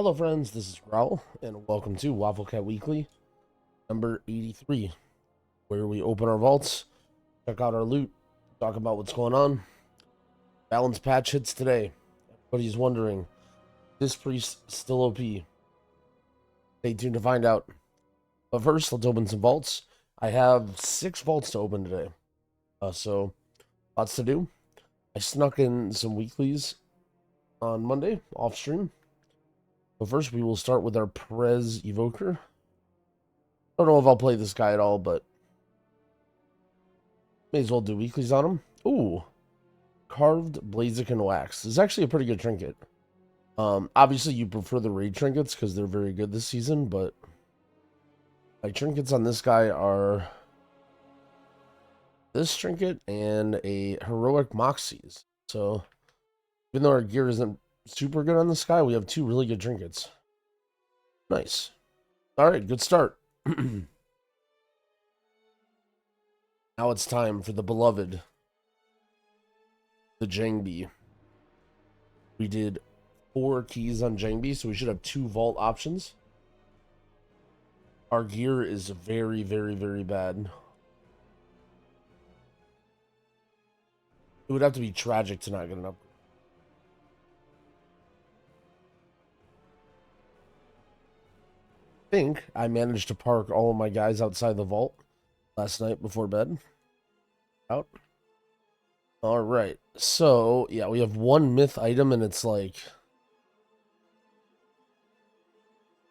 Hello friends, this is Growl, and welcome to Wafflecat Weekly, number 83, where we open our vaults, check out our loot, talk about what's going on. Balance patch hits today. Everybody's wondering, this priest still OP? Stay tuned to find out. But first, let's open some vaults. I have 6 vaults to open today, so lots to do. I snuck in some weeklies on Monday, off stream. But first, we will start with our Prez Evoker. I don't know if I'll play this guy at all, but may as well do weeklies on him. Ooh, Carved Blaziken Wax. This is actually a pretty good trinket. Obviously, you prefer the raid trinkets because they're very good this season, but my trinkets on this guy are this trinket and a Heroic Moxies. So, even though our gear isn't super good on this guy, we have 2 really good trinkets. Nice. Alright, good start. Now it's time for the beloved, the Jangi. We did 4 keys on Jangi, so we should have 2 vault options. Our gear is very, very, very bad. It would have to be tragic to not get an upgrade. I think I managed to park all of my guys outside the vault last night before bed. Out. All right. So, yeah, we have 1 myth item, and it's like,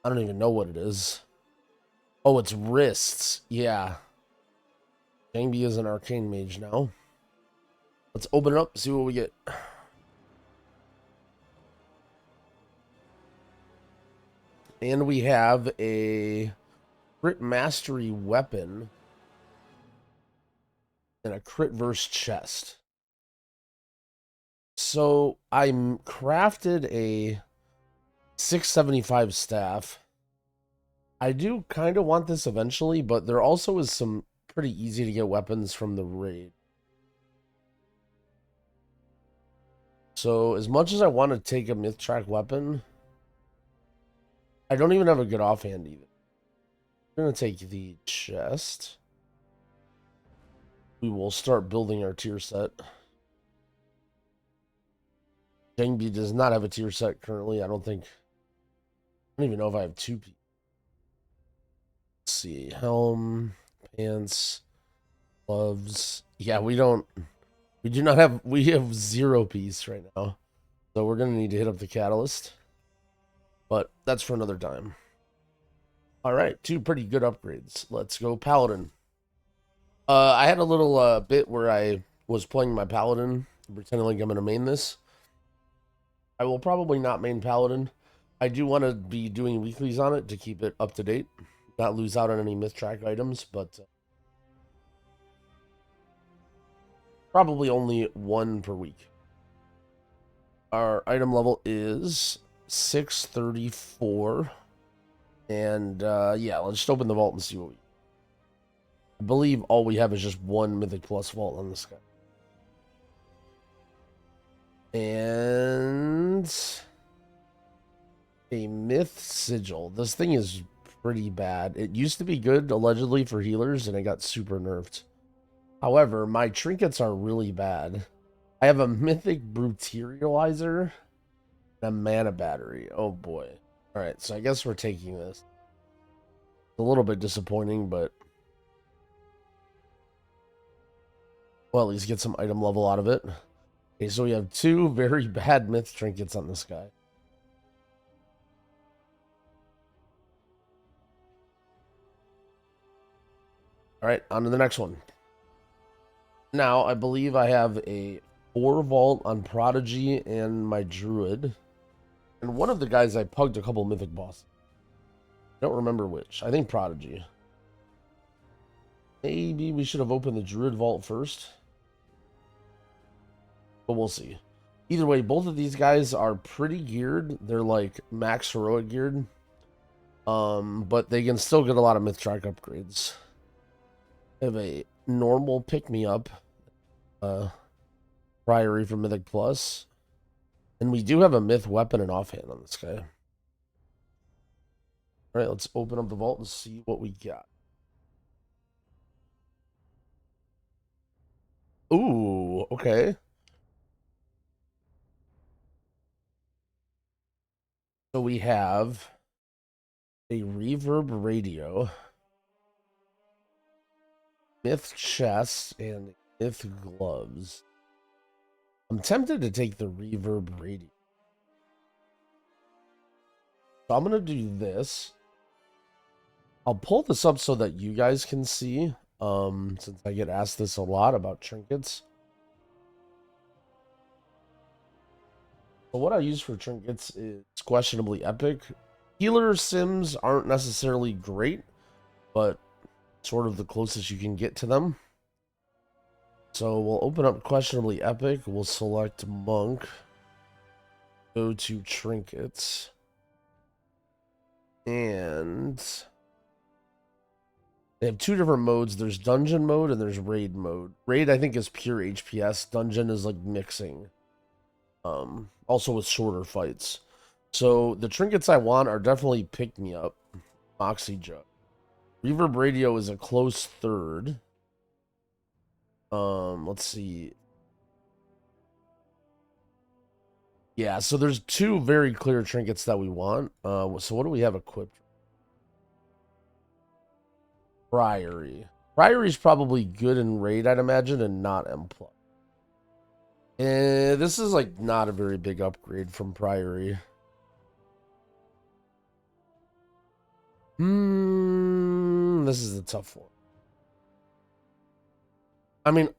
I don't even know what it is. Oh, it's wrists. Yeah. Jangi is an arcane mage now. Let's open it up, see what we get. And we have a crit mastery weapon and a crit verse chest. So I crafted a 675 staff. I do kind of want this eventually, but there also is some pretty easy to get weapons from the raid. So as much as I want to take a myth track weapon, I don't even have a good offhand either. I'm going to take the chest. We will start building our tier set. Jangi does not have a tier set currently. I don't even know if I have 2 pieces. Let's see. Helm, pants, gloves. Yeah, we have 0 piece right now. So we're going to need to hit up the catalyst. But that's for another time. All right, 2 pretty good upgrades. Let's go Paladin. I had a little bit where I was playing my Paladin, pretending like I'm going to main this. I will probably not main Paladin. I do want to be doing weeklies on it to keep it up to date. Not lose out on any myth track items, but probably only 1 per week. Our item level is 634. And yeah, let's just open the vault and see what we... I believe all we have is just 1 Mythic Plus vault on this guy. And a Myth Sigil. This thing is pretty bad. It used to be good, allegedly, for healers, and it got super nerfed. However, my trinkets are really bad. I have a Mythic Brutalizer and a Mana Battery. Oh boy. Alright, so I guess we're taking this. It's a little bit disappointing, but... well, at least get some item level out of it. Okay, so we have 2 very bad myth trinkets on this guy. Alright, on to the next one. Now, I believe I have a 4 vault on Prodigy and my Druid. And one of the guys I pugged a couple mythic bosses. I don't remember which. I think Prodigy. Maybe we should have opened the Druid vault first. But we'll see. Either way, both of these guys are pretty geared. They're like max heroic geared. But they can still get a lot of myth track upgrades. I have a normal pick-me-up. Priory for Mythic Plus. And we do have a myth weapon and offhand on this guy. All right, let's open up the vault and see what we got. Ooh, okay. So we have a reverb radio, myth chest, and myth gloves. I'm tempted to take the reverb radio. So I'm going to do this. I'll pull this up so that you guys can see, since I get asked this a lot about trinkets. So what I use for trinkets is questionably epic. Healer sims aren't necessarily great, but sort of the closest you can get to them. So we'll open up questionably epic. We'll select monk. Go to trinkets. And they have two different modes. There's dungeon mode and there's raid mode. Raid, I think, is pure HPS. Dungeon is like mixing. Also with shorter fights. So the trinkets I want are definitely pick me up. Moxie Jug. Reverb Radio is a close third. Let's see. Yeah, so there's two very clear trinkets that we want. So what do we have equipped? Priory. Priory is probably good in raid, I'd imagine, and not M+. This is like not a very big upgrade from Priory. This is a tough one. I mean,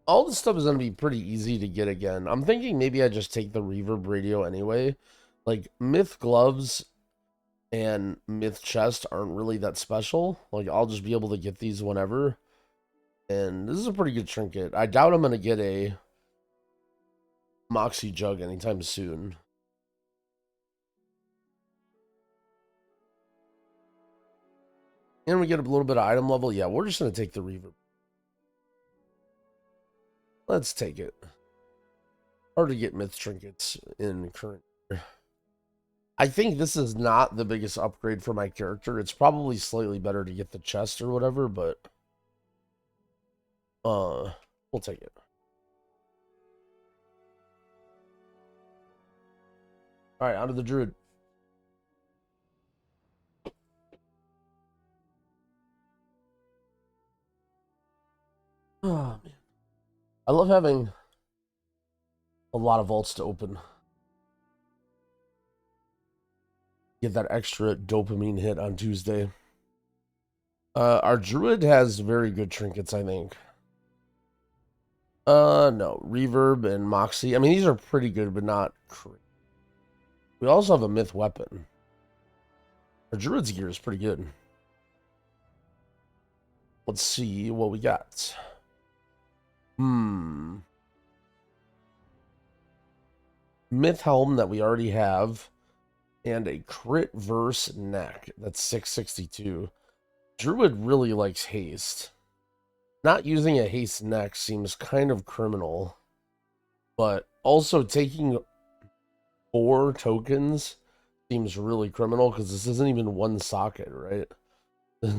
all this stuff is going to be pretty easy to get again. I'm thinking maybe I just take the reverb radio anyway. Like, myth gloves and myth chest aren't really that special. Like, I'll just be able to get these whenever. And this is a pretty good trinket. I doubt I'm going to get a Moxie Jug anytime soon. And we get a little bit of item level. Yeah, we're just going to take the reverb. Let's take it. Hard to get myth trinkets in current year. I think this is not the biggest upgrade for my character. It's probably slightly better to get the chest or whatever, but we'll take it. All right, on to the Druid. Oh, man. I love having a lot of vaults to open. Get that extra dopamine hit on Tuesday. Our Druid has very good trinkets, I think. No. Reverb and Moxie. I mean, these are pretty good, but not crazy. We also have a myth weapon. Our Druid's gear is pretty good. Let's see what we got. Myth helm that we already have. And a crit verse neck. That's 662. Druid really likes haste. Not using a haste neck seems kind of criminal. But also taking 4 tokens seems really criminal because this isn't even one socket, right? This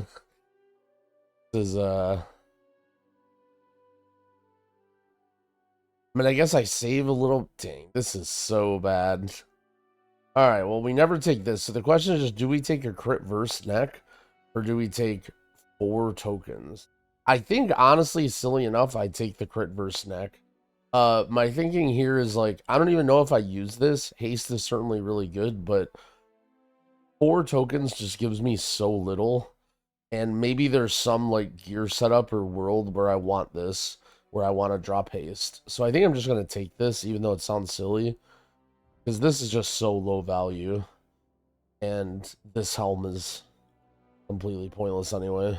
is I mean, I guess I save a little. Dang, this is so bad. All right, well, we never take this. So the question is just, do we take a crit verse neck or do we take 4 tokens? I think, honestly, silly enough, I take the crit verse neck. My thinking here is, like, I don't even know if I use this. Haste is certainly really good, but 4 tokens just gives me so little. And maybe there's some, like, gear setup or world where I want this, where I want to drop haste. So I think I'm just going to take this, even though it sounds silly. Because this is just so low value. And this helm is completely pointless anyway.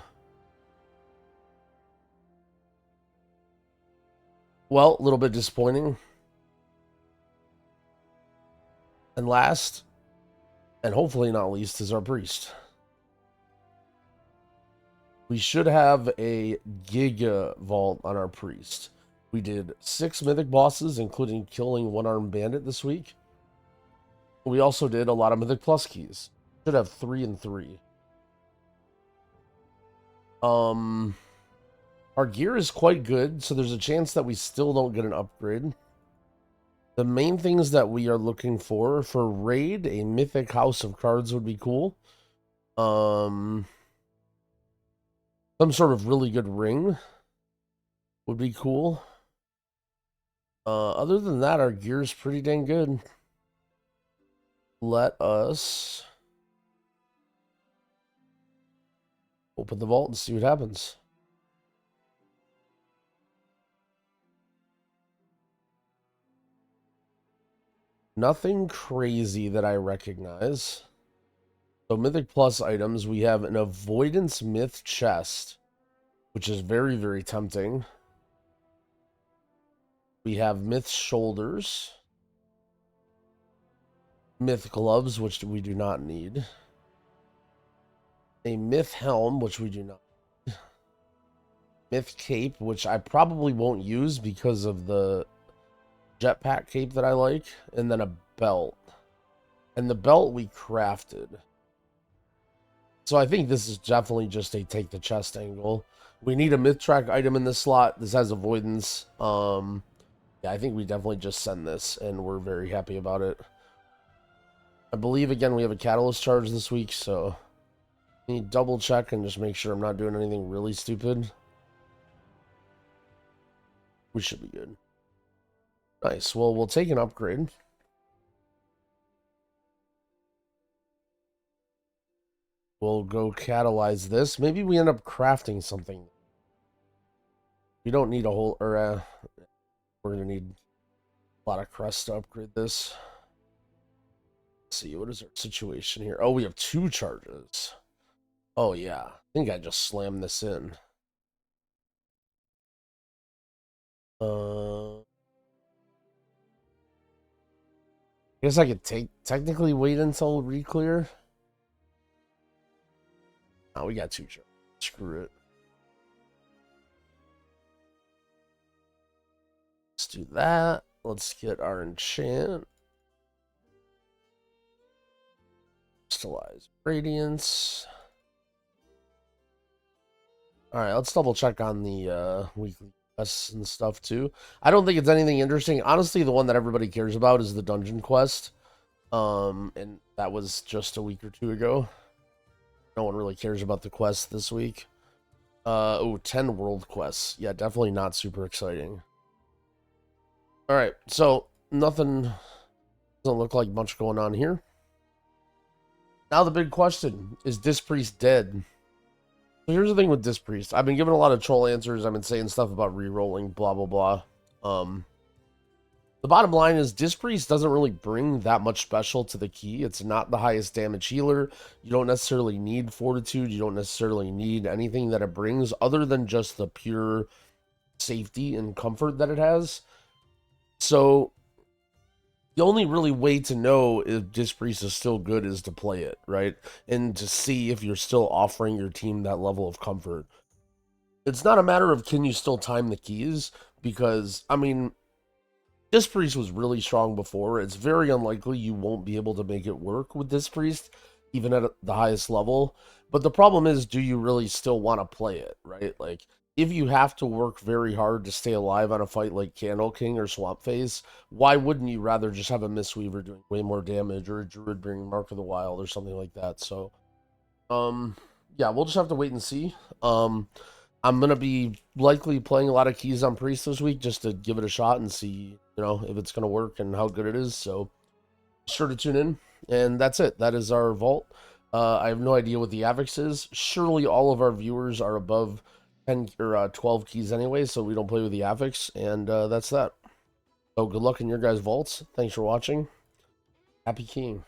Well, a little bit disappointing. And last, and hopefully not least, is our priest. We should have a Giga Vault on our priest. We did 6 mythic bosses, including killing one-armed bandit this week. We also did a lot of mythic plus keys. Should have 3 and 3. Our gear is quite good, so there's a chance that we still don't get an upgrade. The main things that we are looking for raid, a mythic house of cards would be cool. Some sort of really good ring would be cool. Other than that, our gear is pretty dang good. Let us open the vault and see what happens. Nothing crazy that I recognize. So Mythic Plus items, we have an Avoidance Myth chest, which is very, very tempting. We have Myth shoulders. Myth gloves, which we do not need. A Myth helm, which we do not need. Myth cape, which I probably won't use because of the jetpack cape that I like. And then a belt. And the belt we crafted. So I think this is definitely just a take the chest angle. We need a myth track item in this slot. This has avoidance. Yeah, I think we definitely just send this, and we're very happy about it. I believe, again, we have a catalyst charge this week, so I need to double check and just make sure I'm not doing anything really stupid. We should be good. Nice. Well, we'll take an upgrade. We'll go catalyze this. Maybe we end up crafting something. We don't need a whole... we're going to need a lot of crest to upgrade this. Let's see, what is our situation here? Oh, we have 2 charges. Oh, yeah. I think I just slammed this in. I guess I could technically wait until re-clear. Oh, we got 2 charges. Screw it. Let's do that. Let's get our enchant. Crystallize radiance. Alright, let's double check on the weekly quests and stuff too. I don't think it's anything interesting. Honestly, the one that everybody cares about is the dungeon quest. And that was just a week or 2 ago. No one really cares about the quest this week. 10 world quests. Yeah, definitely not super exciting. Alright, so nothing doesn't look like much going on here. Now the big question, is Dispriest dead? So here's the thing with Dispriest. I've been giving a lot of troll answers. I've been saying stuff about re-rolling, blah, blah, blah. The bottom line is Dispriest doesn't really bring that much special to the key. It's not the highest damage healer. You don't necessarily need fortitude. You don't necessarily need anything that it brings other than just the pure safety and comfort that it has. So the only really way to know if Dispriest is still good is to play it, right? And to see if you're still offering your team that level of comfort. It's not a matter of can you still time the keys, because, I mean, Dispriest was really strong before. It's very unlikely you won't be able to make it work with Dispriest, even at the highest level. But the problem is, do you really still want to play it, right? Like, if you have to work very hard to stay alive on a fight like Candle King or Swamp Face, why wouldn't you rather just have a Mistweaver doing way more damage, or a Druid bringing Mark of the Wild or something like that? So, yeah, we'll just have to wait and see. I'm going to be likely playing a lot of keys on Priest this week just to give it a shot and see, you know, if it's going to work and how good it is. So, be sure to tune in. And that's it. That is our vault. I have no idea what the affix is. Surely all of our viewers are above 10 or 12 keys anyway, so we don't play with the affix. And that's that. So good luck in your guys' vaults. Thanks for watching. Happy keying.